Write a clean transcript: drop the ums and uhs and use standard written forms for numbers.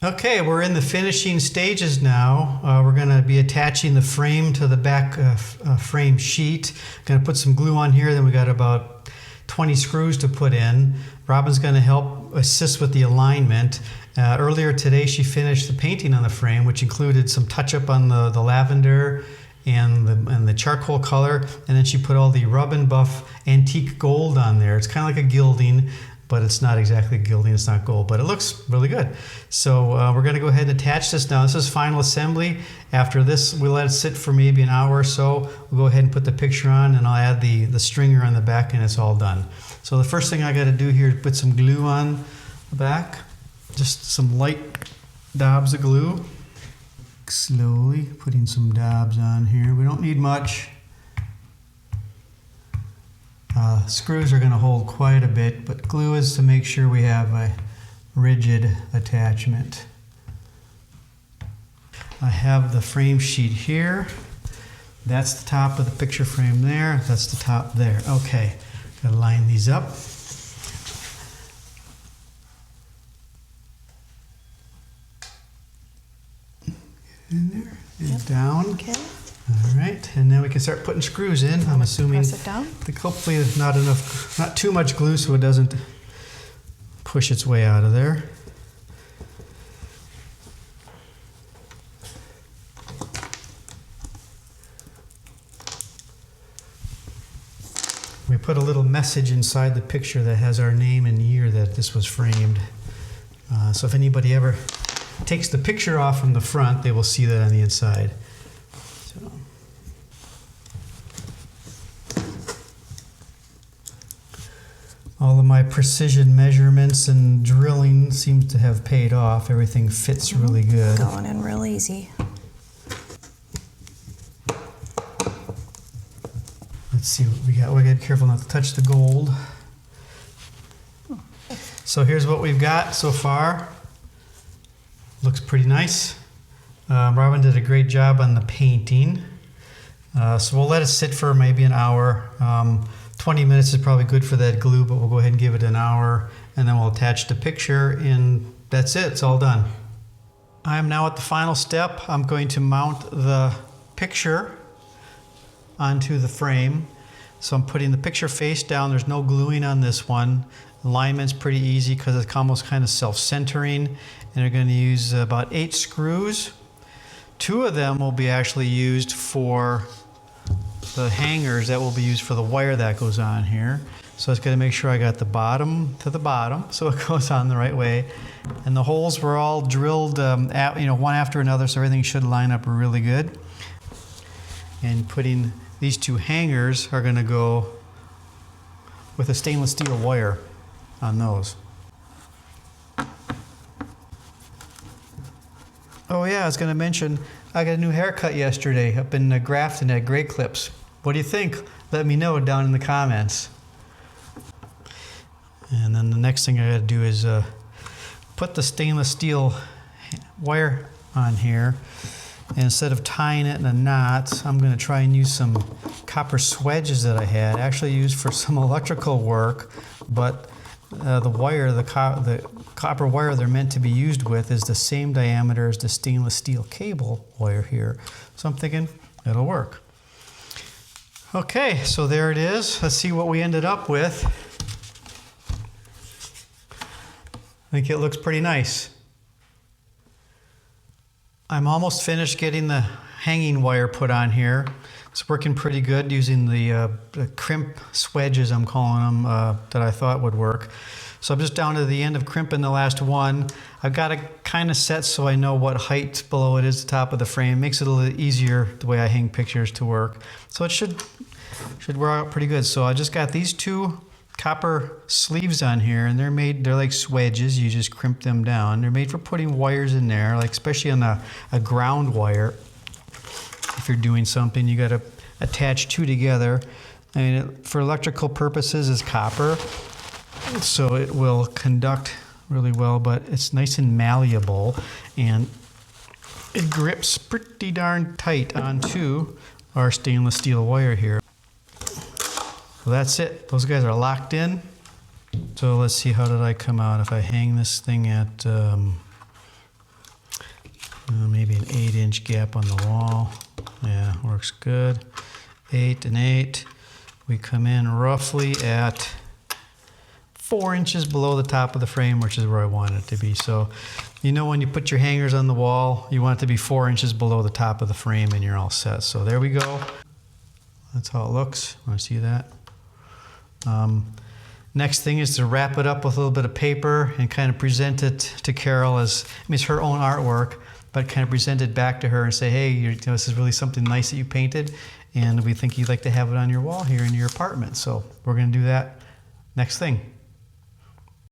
Okay, we're in the finishing stages now. We're going to be attaching the frame to the back frame sheet. Going to put some glue on here, then we got about 20 screws to put in. Robin's going to help assist with the alignment. Earlier today she finished the painting on the frame, which included some touch-up on the lavender and the charcoal color, and then she put all the Rub and Buff antique gold on there. It's kind of like a gilding, but it's not exactly gilding, it's not gold, but it looks really good. So we're gonna go ahead and attach this now. This is final assembly. After this, we'll let it sit for maybe an hour or so. We'll go ahead and put the picture on, and I'll add the stringer on the back, and it's all done. So the first thing I gotta do here is put some glue on the back. Just some light dabs of glue. Slowly putting some dabs on here. We don't need much. Screws are going to hold quite a bit, but glue is to make sure we have a rigid attachment. I have the frame sheet here. That's the top of the picture frame there. That's the top there. Okay, gotta line these up. Get in there and Yep. down. Okay. All right, and then we can start putting screws in. I'm assuming Press it down. hopefully not too much glue so it doesn't push its way out of there. We put a little message inside the picture that has our name and year that this was framed. So if anybody ever takes the picture off from the front, they will see that on the inside. So. All of my precision measurements and drilling seems to have paid off. Everything fits really good. Going in real easy. Let's see what we got. We gotta be careful not to touch the gold. So here's what we've got so far. Looks pretty nice. Robin did a great job on the painting. So we'll let it sit for maybe an hour. 20 minutes is probably good for that glue, but we'll go ahead and give it an hour, and then we'll attach the picture, and that's it. It's all done. I am now at the final step. I'm going to mount the picture onto the frame. So I'm putting the picture face down. There's no gluing on this one. Alignment's pretty easy because it's almost kind of self-centering. And we're going to use about 8 screws. 2 of them will be actually used for the hangers that will be used for the wire that goes on here. So it's going to make sure I got the bottom to the bottom so it goes on the right way. And the holes were all drilled one after another, so everything should line up really good. And putting these 2 hangers are going to go with a stainless steel wire on those. Oh yeah, I was going to mention, I got a new haircut yesterday up in Grafton at Great Clips. What do you think? Let me know down in the comments. And then the next thing I got to do is put the stainless steel wire on here. And instead of tying it in a knot, I'm going to try and use some copper swedges that I had, actually used for some electrical work, but the wire, the copper wire they're meant to be used with is the same diameter as the stainless steel cable wire here. So I'm thinking it'll work. Okay, so there it is. Let's see what we ended up with. I think it looks pretty nice. I'm almost finished getting the hanging wire put on here. It's working pretty good using the crimp swedges, I'm calling them, that I thought would work. So I'm just down to the end of crimping the last one. I've got it kind of set so I know what height below it is the top of the frame. Makes it a little easier the way I hang pictures to work. So it should work out pretty good. So I just got these 2 copper sleeves on here, and they're like swedges. You just crimp them down. They're made for putting wires in there, like especially on a ground wire. If you're doing something, you got to attach 2 together. I mean, for electrical purposes, it's copper, so it will conduct really well, but it's nice and malleable, and it grips pretty darn tight onto our stainless steel wire here. So that's it. Those guys are locked in. So let's see, how did I come out? If I hang this thing at Maybe an 8-inch gap on the wall. Yeah, works good. 8 and 8. We come in roughly at 4 inches below the top of the frame, which is where I want it to be. So, you know, when you put your hangers on the wall, you want it to be 4 inches below the top of the frame and you're all set. So there we go. That's how it looks. Want to see that? Next thing is to wrap it up with a little bit of paper and kind of present it to Carol as, I mean, it's her own artwork, but kind of present it back to her and say, hey, you know, this is really something nice that you painted, and we think you'd like to have it on your wall here in your apartment. So we're going to do that next thing.